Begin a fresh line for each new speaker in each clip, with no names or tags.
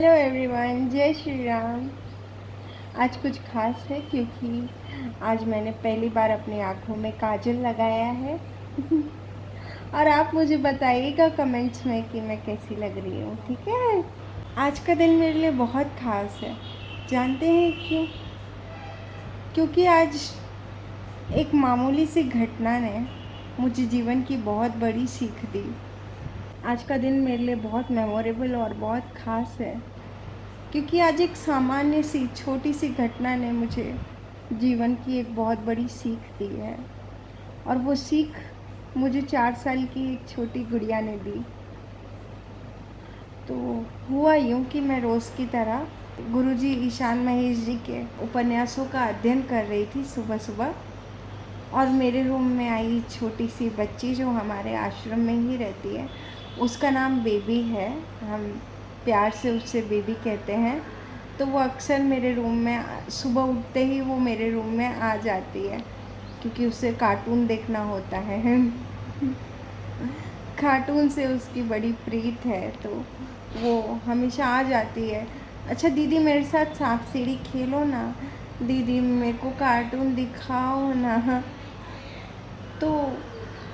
Hello everyone, जय श्री राम। आज कुछ खास है क्योंकि आज मैंने पहली बार अपनी आँखों में काजल लगाया है। और आप मुझे बताइएगा कमेंट्स में कि मैं कैसी लग रही हूँ, ठीक है। आज का दिन मेरे लिए बहुत खास है। जानते हैं क्यों? क्योंकि आज एक मामूली सी घटना ने मुझे जीवन की बहुत बड़ी सीख दी। आज का दिन मेरे लिए बहुत मेमोरेबल और बहुत ख़ास है क्योंकि आज एक सामान्य सी छोटी सी घटना ने मुझे जीवन की एक बहुत बड़ी सीख दी है। और वो सीख मुझे 4 साल की एक छोटी गुड़िया ने दी। तो हुआ यूँ कि मैं रोज़ की तरह गुरुजी ईशान महेश जी के उपन्यासों का अध्ययन कर रही थी सुबह सुबह। और मेरे रूम में आई छोटी सी बच्ची जो हमारे आश्रम में ही रहती है, उसका नाम बेबी है। हम प्यार से उससे बेबी कहते हैं। तो वो अक्सर मेरे रूम में सुबह उठते ही वो मेरे रूम में आ जाती है क्योंकि उसे कार्टून देखना होता है। कार्टून से उसकी बड़ी प्रीत है, तो वो हमेशा आ जाती है। अच्छा दीदी, मेरे साथ सांप सीढ़ी खेलो ना, दीदी मेरे को कार्टून दिखाओ ना। तो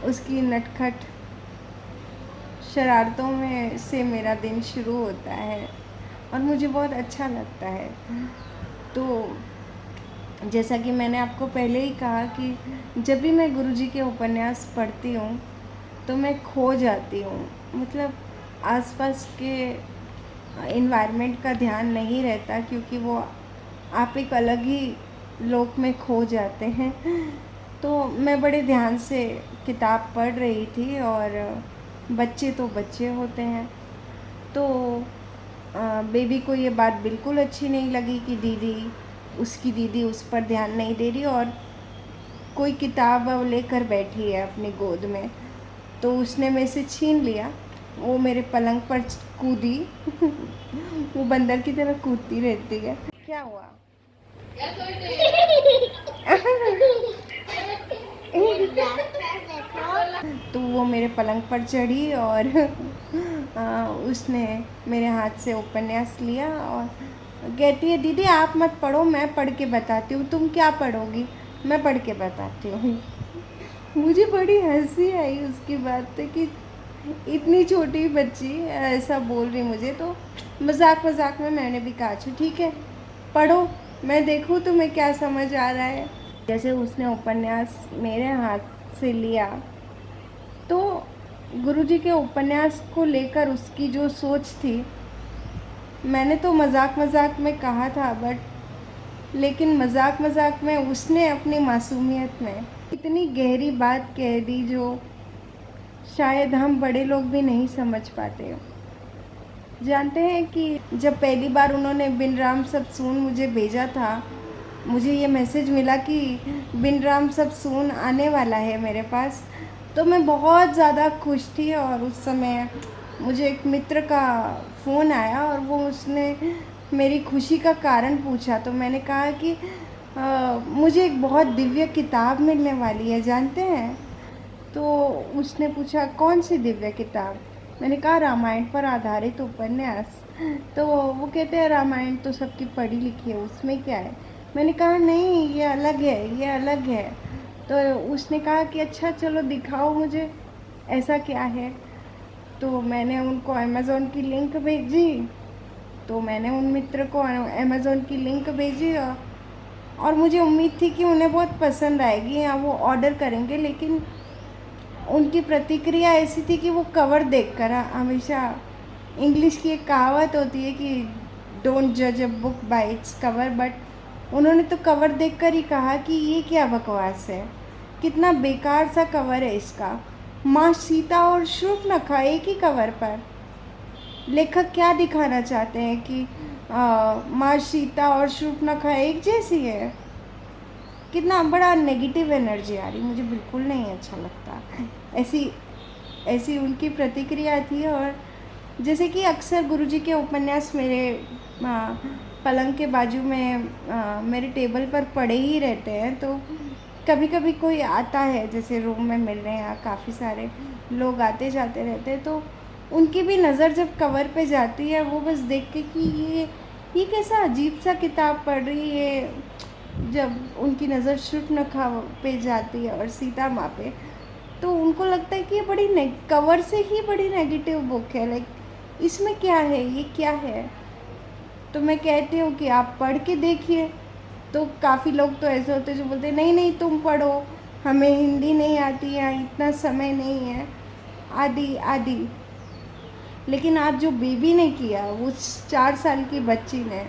उसकी नटखट शरारतों में से मेरा दिन शुरू होता है और मुझे बहुत अच्छा लगता है। तो जैसा कि मैंने आपको पहले ही कहा कि जब भी मैं गुरुजी के उपन्यास पढ़ती हूँ तो मैं खो जाती हूँ। मतलब आसपास के इन्वायरमेंट का ध्यान नहीं रहता क्योंकि वो आप एक अलग ही लोक में खो जाते हैं। तो मैं बड़े ध्यान से किताब पढ़ रही थी और बच्चे तो बच्चे होते हैं। तो बेबी को ये बात बिल्कुल अच्छी नहीं लगी कि उसकी दीदी उस पर ध्यान नहीं दे रही और कोई किताब लेकर बैठी है अपनी गोद में। तो उसने मेरे से छीन लिया। वो मेरे पलंग पर कूदी। वो बंदर की तरह कूदती रहती है। क्या हुआ? तो वो मेरे पलंग पर चढ़ी और उसने मेरे हाथ से उपन्यास लिया और कहती है, दीदी आप मत पढ़ो, मैं पढ़ के बताती हूँ। तुम क्या पढ़ोगी? मैं पढ़ के बताती हूँ। मुझे बड़ी हंसी आई उसकी बात पे कि इतनी छोटी बच्ची ऐसा बोल रही मुझे। तो मजाक मजाक में मैंने भी कहा, अच्छा ठीक है पढ़ो, मैं देखूँ तुम्हें क्या समझ आ रहा है। जैसे उसने उपन्यास मेरे हाथ से लिया तो गुरुजी के उपन्यास को लेकर उसकी जो सोच थी, मैंने तो मजाक मजाक में कहा था लेकिन मजाक मजाक में उसने अपनी मासूमियत में इतनी गहरी बात कह दी जो शायद हम बड़े लोग भी नहीं समझ पाते। जानते हैं कि जब पहली बार उन्होंने बिन राम सब सून मुझे भेजा था, मुझे ये मैसेज मिला कि बिन राम सब सून आने वाला है मेरे पास, तो मैं बहुत ज़्यादा खुश थी। और उस समय मुझे एक मित्र का फ़ोन आया और वो उसने मेरी खुशी का कारण पूछा। तो मैंने कहा कि मुझे एक बहुत दिव्य किताब मिलने वाली है, जानते हैं। तो उसने पूछा कौन सी दिव्य किताब? मैंने कहा रामायण पर आधारित उपन्यास। तो वो कहते हैं रामायण तो सबकी पढ़ी लिखी है, उसमें क्या है? मैंने कहा नहीं, ये अलग है, ये अलग है। तो उसने कहा कि अच्छा चलो दिखाओ मुझे, ऐसा क्या है। तो मैंने उनको अमेज़ोन की लिंक भेजी। तो मैंने उन मित्र को अमेज़ोन की लिंक भेजी और मुझे उम्मीद थी कि उन्हें बहुत पसंद आएगी या वो ऑर्डर करेंगे। लेकिन उनकी प्रतिक्रिया ऐसी थी कि वो कवर देखकर, हमेशा इंग्लिश की एक कहावत होती है कि डोंट जज a book by its cover, but उन्होंने तो कवर देखकर ही कहा कि ये क्या बकवास है, कितना बेकार सा कवर है इसका। माँ सीता और शूर्पणखा एक ही कवर पर। लेखक क्या दिखाना चाहते हैं कि माँ सीता और शूर्पणखा एक जैसी है? कितना बड़ा नेगेटिव एनर्जी आ रही, मुझे बिल्कुल नहीं अच्छा लगता। ऐसी ऐसी उनकी प्रतिक्रिया थी। और जैसे कि अक्सर गुरुजी के उपन्यास मेरे पलंग के बाजू में मेरे टेबल पर पड़े ही रहते हैं। तो कभी कभी कोई आता है जैसे रूम में मिलने, या काफ़ी सारे लोग आते जाते रहते हैं, तो उनकी भी नज़र जब कवर पे जाती है वो बस देख के कि ये कैसा अजीब सा किताब पढ़ रही है। जब उनकी नज़र शूर्पणखा पे जाती है और सीता माँ पे, तो उनको लगता है कि ये बड़ी कवर से ही बड़ी नेगेटिव बुक है, लाइक इसमें क्या है, ये क्या है। तो मैं कहती हूँ कि आप पढ़ के देखिए। तो काफ़ी लोग तो ऐसे होते हैं जो बोलते हैं नहीं नहीं तुम पढ़ो, हमें हिंदी नहीं आती है, इतना समय नहीं है, आदि आदि। लेकिन आज जो बेबी ने किया, वो 4 साल की बच्ची ने,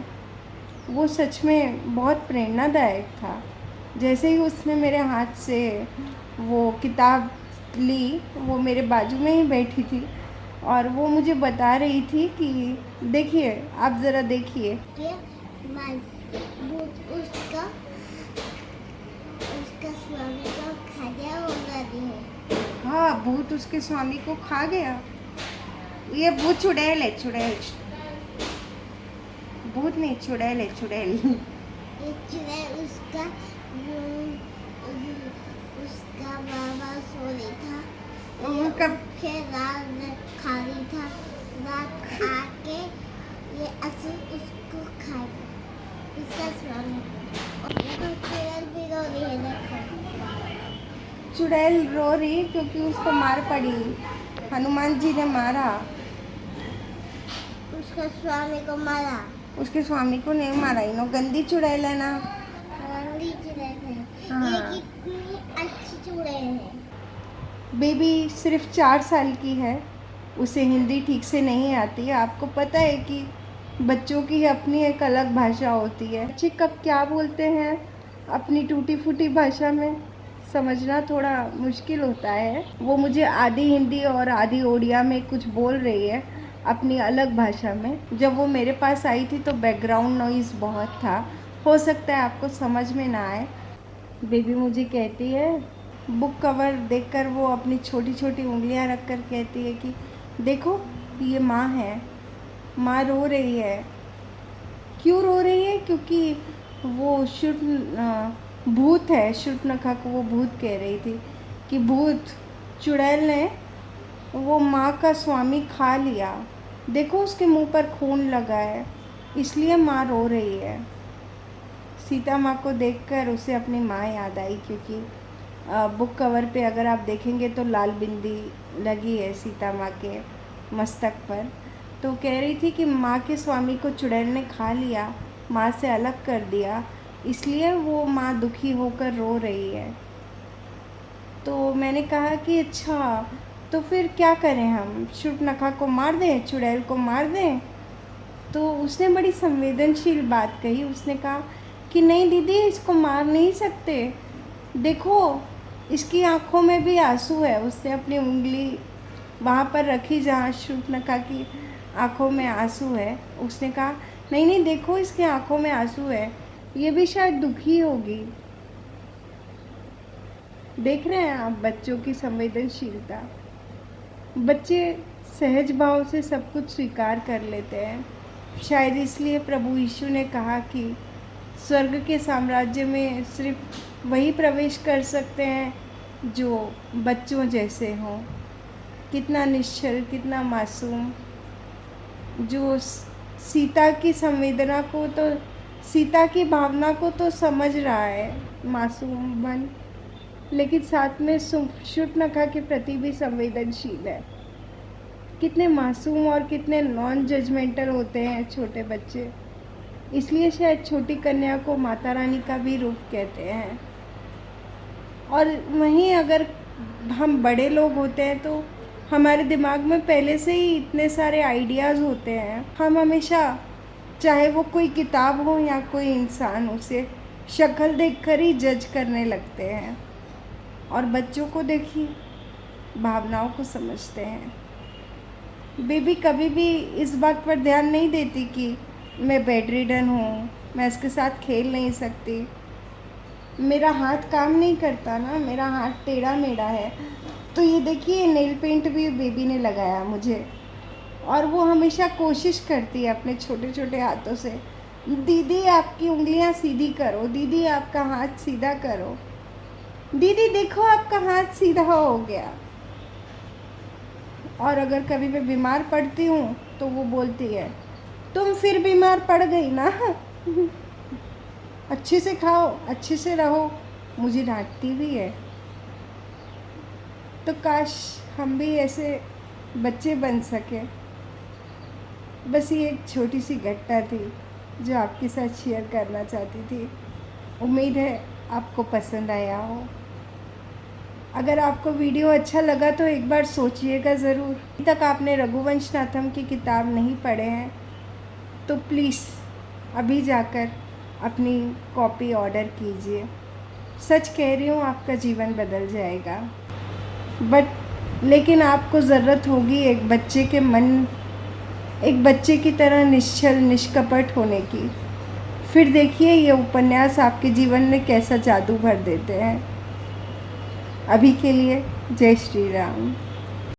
वो सच में बहुत प्रेरणादायक था। जैसे ही उसने मेरे हाथ से वो किताब ली, वो मेरे बाजू में ही बैठी थी और वो मुझे बता रही थी कि देखिए, आप ज़रा देखिए। उसका उसका स्वामी को खा गया होगा। हाँ, भूत उसके स्वामी को खा गया। ये भूत चुड़ैल है, चुड़ैल। भूत नहीं, चुड़ैल है, चुड़ैल। ये चुड़ैल उसका बाबा सो रही था, कब रात में खा रही था, रात खा के ये असली उसको खा गया, उसका स्वामी। चुड़ैल भी रो रही है, देखो चुड़ैल रो रही क्योंकि उसको मार पड़ी, हनुमान जी ने मारा। उसका स्वामी को मारा, उसके स्वामी को नहीं मारा। इनो गंदी चुड़ैल है ना, गंदी चुड़ैल है। हाँ। ये कितनी अच्छी चुड़ैल है। बेबी सिर्फ 4 साल की है, उसे हिंदी ठीक से नहीं आती है। आपको पता है कि बच्चों की अपनी एक अलग भाषा होती है। बच्चे कब क्या बोलते हैं अपनी टूटी फूटी भाषा में, समझना थोड़ा मुश्किल होता है। वो मुझे आधी हिंदी और आधी उड़िया में कुछ बोल रही है अपनी अलग भाषा में। जब वो मेरे पास आई थी तो बैकग्राउंड नॉइज़ बहुत था, हो सकता है आपको समझ में ना आए। बेबी मुझे कहती है, बुक कवर देखकर वो अपनी छोटी छोटी उंगलियां रखकर कहती है कि देखो ये माँ है, माँ रो रही है। क्यों रो रही है? क्योंकि वो भूत है, शूर्पणखा को वो भूत कह रही थी कि भूत चुड़ैल ने वो माँ का स्वामी खा लिया, देखो उसके मुंह पर खून लगा है, इसलिए माँ रो रही है। सीता माँ को देखकर उसे अपनी माँ याद आई, क्योंकि बुक कवर पे अगर आप देखेंगे तो लाल बिंदी लगी है सीता माँ के मस्तक पर। तो कह रही थी कि माँ के स्वामी को चुड़ैल ने खा लिया, माँ से अलग कर दिया, इसलिए वो माँ दुखी होकर रो रही है। तो मैंने कहा कि अच्छा, तो फिर क्या करें, हम शूर्पणखा को मार दें, चुड़ैल को मार दें? तो उसने बड़ी संवेदनशील बात कही। उसने कहा कि नहीं दीदी, इसको मार नहीं सकते, देखो इसकी आँखों में भी आंसू है। उसने अपनी उंगली वहाँ पर रखी जहाँ शूर्पणखा की आँखों में आंसू है। उसने कहा नहीं नहीं, देखो इसकी आँखों में आंसू है, ये भी शायद दुखी होगी। देख रहे हैं आप बच्चों की संवेदनशीलता। बच्चे सहज भाव से सब कुछ स्वीकार कर लेते हैं। शायद इसलिए प्रभु यीशु ने कहा कि स्वर्ग के साम्राज्य में सिर्फ वही प्रवेश कर सकते हैं जो बच्चों जैसे हों। कितना निश्चल, कितना मासूम, जो सीता की संवेदना को तो, सीता की भावना को तो समझ रहा है मासूम बन, लेकिन साथ में शूर्पणखा के प्रति भी संवेदनशील है। कितने मासूम और कितने नॉन जजमेंटल होते हैं छोटे बच्चे। इसलिए शायद छोटी कन्या को माता रानी का भी रूप कहते हैं। और वहीं अगर हम बड़े लोग होते हैं तो हमारे दिमाग में पहले से ही इतने सारे आइडियाज़ होते हैं। हम हमेशा, चाहे वो कोई किताब हो या कोई इंसान, उसे शक्ल देखकर ही जज करने लगते हैं। और बच्चों को देखिए, भावनाओं को समझते हैं। बेबी कभी भी इस बात पर ध्यान नहीं देती कि मैं बेड रिडन हूँ, मैं इसके साथ खेल नहीं सकती, मेरा हाथ काम नहीं करता ना, मेरा हाथ टेढ़ा मेढ़ा है। तो ये देखिए, नेल पेंट भी बेबी ने लगाया मुझे, और वो हमेशा कोशिश करती है अपने छोटे छोटे हाथों से, दीदी आपकी उंगलियां सीधी करो, दीदी आपका हाथ सीधा करो, दीदी देखो आपका हाथ सीधा हो गया। और अगर कभी मैं बीमार पड़ती हूँ तो वो बोलती है तुम फिर बीमार पड़ गई ना। अच्छे से खाओ, अच्छे से रहो, मुझे डांटती भी है। तो काश हम भी ऐसे बच्चे बन सके। बस ये एक छोटी सी घटना थी जो आपके साथ शेयर करना चाहती थी। उम्मीद है आपको पसंद आया हो। अगर आपको वीडियो अच्छा लगा तो एक बार सोचिएगा ज़रूर। अभी तक आपने रघुवंश नाथम की किताब नहीं पढ़े हैं तो प्लीज़ अभी जाकर अपनी कॉपी ऑर्डर कीजिए। सच कह रही हूँ, आपका जीवन बदल जाएगा। लेकिन आपको ज़रूरत होगी एक बच्चे की तरह निश्चल निष्कपट होने की। फिर देखिए ये उपन्यास आपके जीवन में कैसा जादू भर देते हैं। अभी के लिए जय श्री राम।